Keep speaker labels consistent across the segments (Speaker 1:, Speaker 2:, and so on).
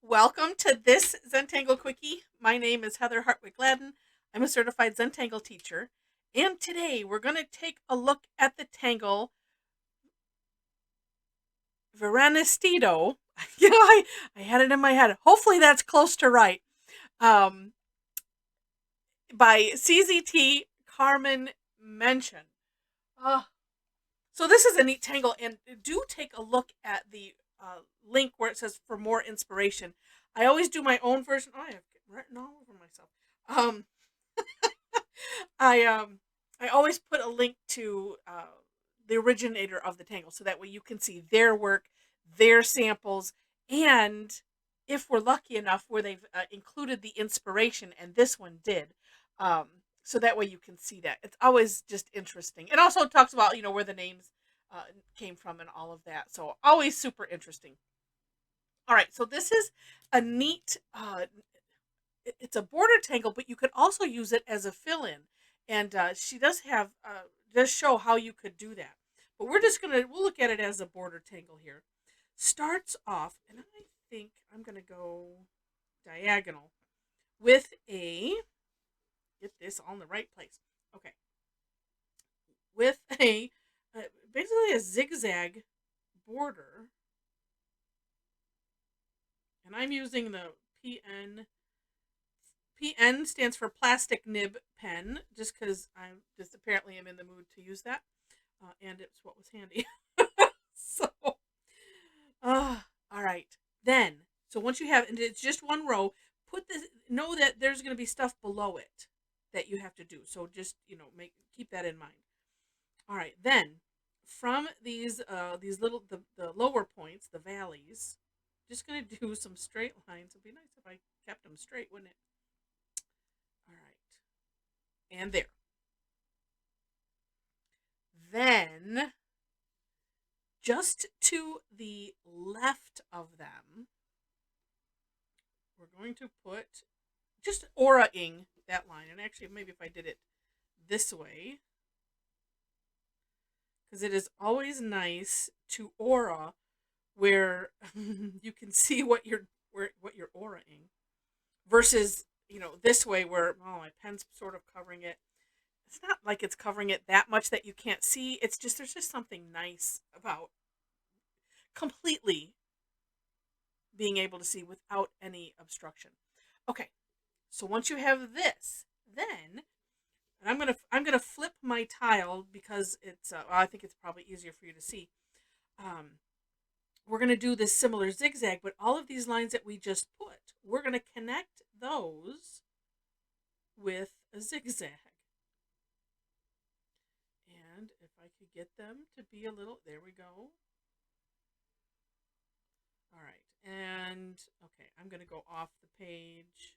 Speaker 1: Welcome to this Zentangle Quickie. My name is Heather Hartwick Gladden. I'm a certified Zentangle teacher. And today we're going to take a look at the tangle Veranistido. I had it in my head. Hopefully that's close to right. Um, by CZT Carmen Menchon. Uh, so this is a neat tangle, and do take a look at the link where it says for more inspiration. I always do my own version. Oh, I have written all over myself. Um, I um I always put a link to the originator of the tangle, so that way you can see their work, their samples, and if we're lucky enough where they've included the inspiration, and this one did, um, so that way you can see that. It's always just interesting. It also talks about where the names came from and all of that. So always super interesting. All right, so this is a neat it's a border tangle, but you could also use it as a fill-in. And she does have does show how you could do that. But we'll look at it as a border tangle here. Starts off, and I think I'm gonna go diagonal with a get this all in the right place. Okay, with a basically a zigzag border, and I'm using the PN PN stands for plastic nib pen, just because I'm just apparently am in the mood to use that, and it's what was handy. So, all right. Then, so once you have, and it's just one row, put this. Know that there's going to be stuff below it that you have to do. So just make keep that in mind. All right. Then, from these little the lower points, the valleys, just going to do some straight lines. It'd be nice if I kept them straight, wouldn't it? All right. And there. Then, just to the left of them, we're going to put just aura-ing that line. And actually, maybe if I did it this way, because it is always nice to aura where you can see what you're aura-ing versus this way where my pen's sort of covering it. It's not like it's covering it that much that you can't see. It's just there's just something nice about completely being able to see without any obstruction. Okay, so once you have this, then and I'm gonna flip my tile because it's well, I think it's probably easier for you to see. Um, we're gonna do this similar zigzag, but all of these lines that we just put, we're gonna connect those with a zigzag. And if I could get them to be a little, there we go. All right, and okay, I'm gonna go off the page.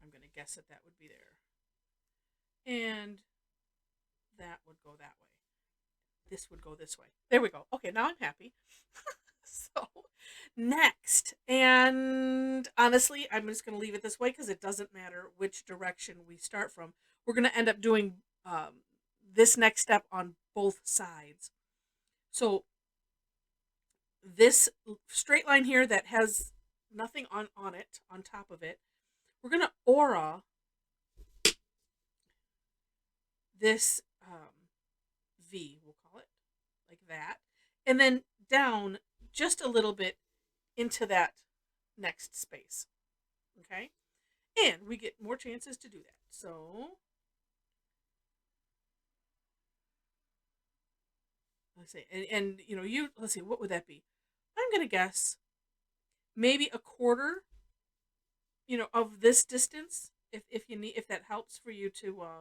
Speaker 1: I'm gonna guess that would be there, and that would go that way. This would go this way. There we go. Okay, now I'm happy. So next, and honestly, I'm just gonna leave it this way because it doesn't matter which direction we start from. We're gonna end up doing this next step on both sides. So this straight line here that has nothing on it, on top of it, we're gonna aura this V, we'll call it like that, and then down just a little bit into that next space. Okay, and we get more chances to do that. So let's see, and let's see, what would that be? I'm gonna guess maybe a quarter, of this distance, if you need, if that helps for you to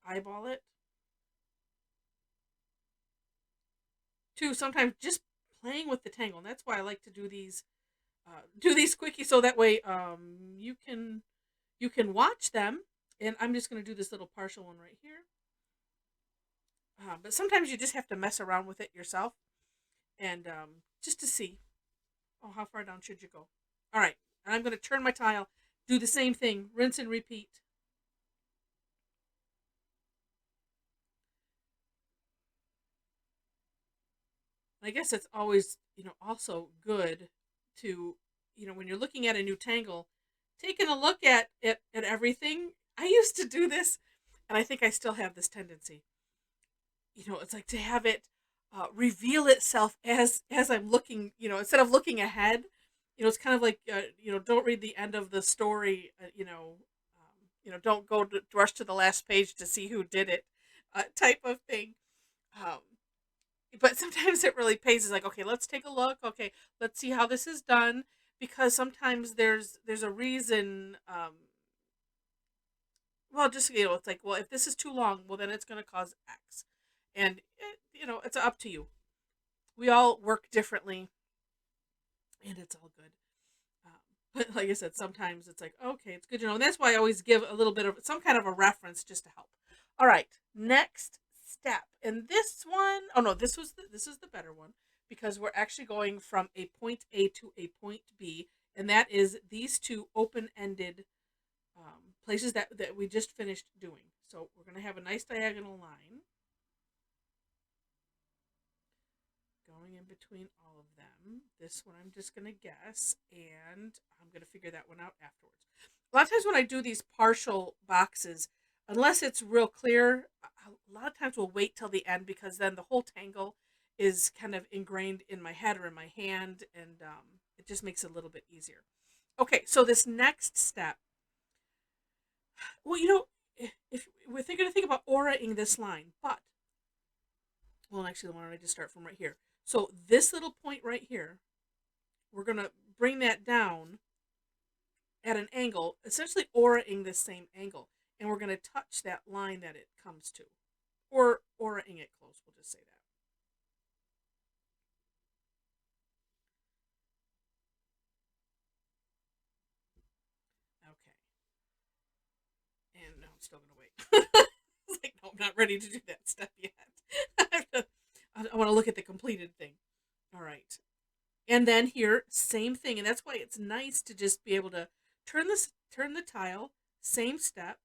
Speaker 1: eyeball it. To sometimes just playing with the tangle, and that's why I like to do these quickies, so that way you can watch them. And I'm just gonna do this little partial one right here. But sometimes you just have to mess around with it yourself, and just to see, oh, how far down should you go? All right, and I'm going to turn my tile, do the same thing, rinse and repeat. I guess it's always, also good to when you're looking at a new tangle, taking a look at everything. I used to do this, and I think I still have this tendency. It's like to have it reveal itself as I'm looking. Instead of looking ahead. It's kind of like don't read the end of the story. Don't rush to the last page to see who did it, type of thing. Um, but sometimes it really pays. It's like, okay, let's take a look. Okay, let's see how this is done, because sometimes there's a reason. Well, just it's like, well, if this is too long, well, then it's going to cause X, and it's up to you. We all work differently, and it's all good. But like I said, sometimes it's like, okay, it's good to know. And that's why I always give a little bit of some kind of a reference just to help. All right, next step. And this one, oh no, this is the better one, because we're actually going from a point A to a point B, and that is these two open-ended places that we just finished doing. So we're going to have a nice diagonal line going in between all of them. This one I'm just going to guess, and I'm going to figure that one out afterwards. A lot of times when I do these partial boxes, unless it's real clear, a lot of times we'll wait till the end, because then the whole tangle is kind of ingrained in my head or in my hand, and it just makes it a little bit easier. Okay, so this next step, well, if we're going to think about auraing this line, but, well, actually, why don't I just start from right here? So this little point right here, we're going to bring that down at an angle, essentially auraing this same angle. And we're going to touch that line that it comes to. Or auraing it close, we'll just say that. Okay. And no, I'm still going to wait. It's like, no, I'm not ready to do that step yet. I want to look at the completed thing. All right. And then here, same thing. And that's why it's nice to just be able to turn the tile, same step.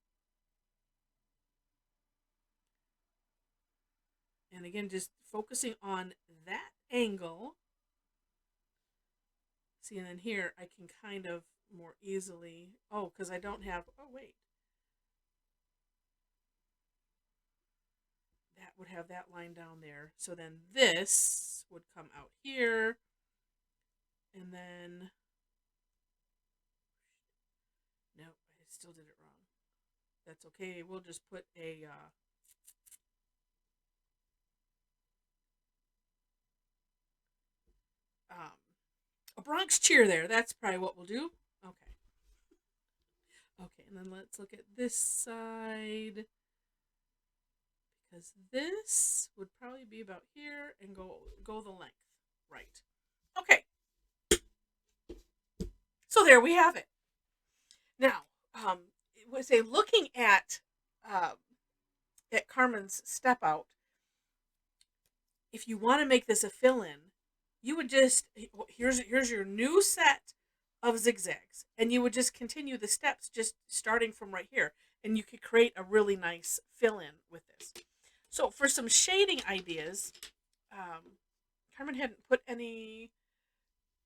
Speaker 1: And again, just focusing on that angle. See, and then here I can kind of more easily, because I don't have, wait. That would have that line down there. So then this would come out here. And then, nope, I still did it wrong. That's okay. We'll just put a Bronx cheer there. That's probably what we'll do. Okay. Okay, and then let's look at this side, because this would probably be about here and go the length. Right. Okay. So there we have it. Now, say looking at Carmen's step out, if you want to make this a fill-in, you would just, here's your new set of zigzags, and you would just continue the steps just starting from right here, and you could create a really nice fill-in with this. So for some shading ideas, Carmen hadn't put any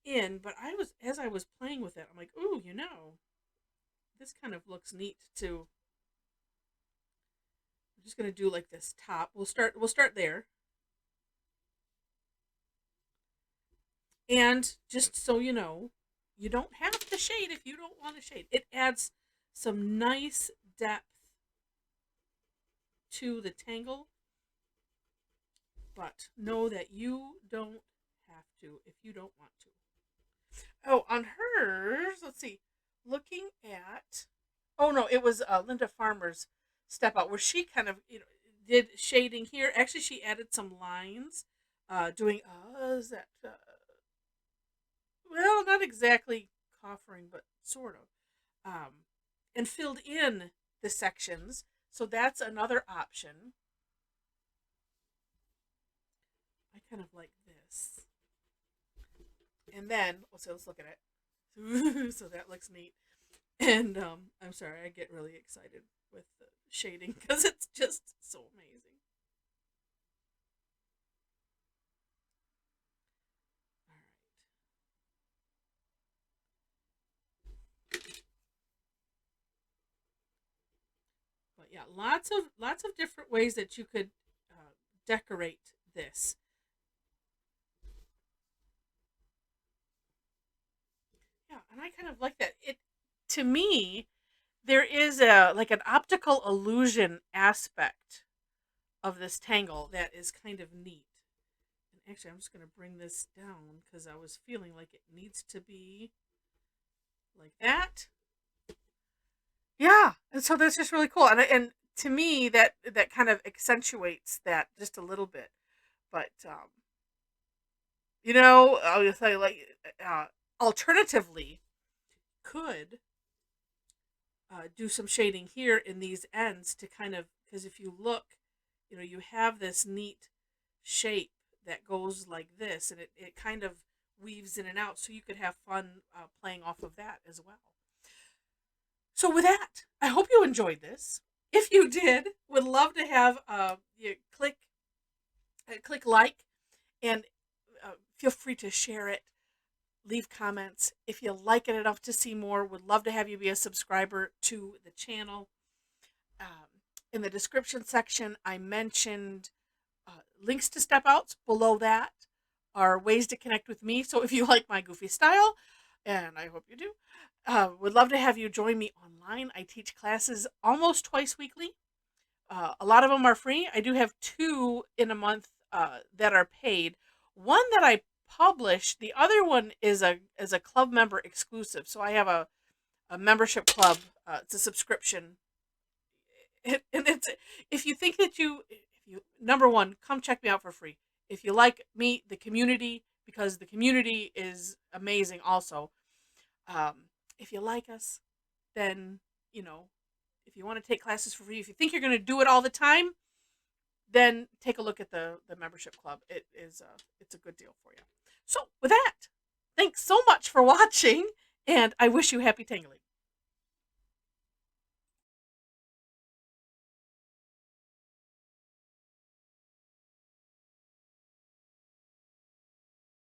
Speaker 1: in, but as I was playing with it, I'm like, ooh, this kind of looks neat too. I'm just gonna do like this top. We'll start there. And just so you know, you don't have to shade if you don't want to shade. It adds some nice depth to the tangle, but know that you don't have to if you don't want to. Oh, on hers, let's see, looking at, oh no, it was Linda Farmer's step out, where she kind of did shading here. Actually, she added some lines, doing is that well, not exactly coffering, but sort of, and filled in the sections. So that's another option. I kind of like this. And then, let's look at it. So that looks neat. And I'm sorry, I get really excited with the shading because it's just so amazing. All right. Yeah, lots of different ways that you could decorate this. Yeah, and I kind of like that. It to me, there is a like an optical illusion aspect of this tangle that is kind of neat. And actually, I'm just going to bring this down because I was feeling like it needs to be like that. Yeah, and so that's just really cool. And to me, that kind of accentuates that just a little bit. But I'll just tell you, like, uh, alternatively, could do some shading here in these ends to kind of, because if you look, you have this neat shape that goes like this, and it kind of weaves in and out, so you could have fun playing off of that as well. So with that, I hope you enjoyed this. If you did, would love to have you click like, and feel free to share it, leave comments. If you like it enough to see more, would love to have you be a subscriber to the channel. In the description section, I mentioned links to step outs. Below that are ways to connect with me. So if you like my goofy style, and I hope you do, would love to have you join me online. I teach classes almost twice weekly. A lot of them are free. I do have 2 in a month that are paid. One that I publish. The other one is a club member exclusive. So I have a membership club. It's a subscription. And it's, if you think that if you number one, come check me out for free. If you like me, the community, because the community is amazing. Also, if you like us, then if you want to take classes for free, if you think you're going to do it all the time, then take a look at the membership club. It's a good deal for you. So with that, thanks so much for watching, and I wish you happy tangling.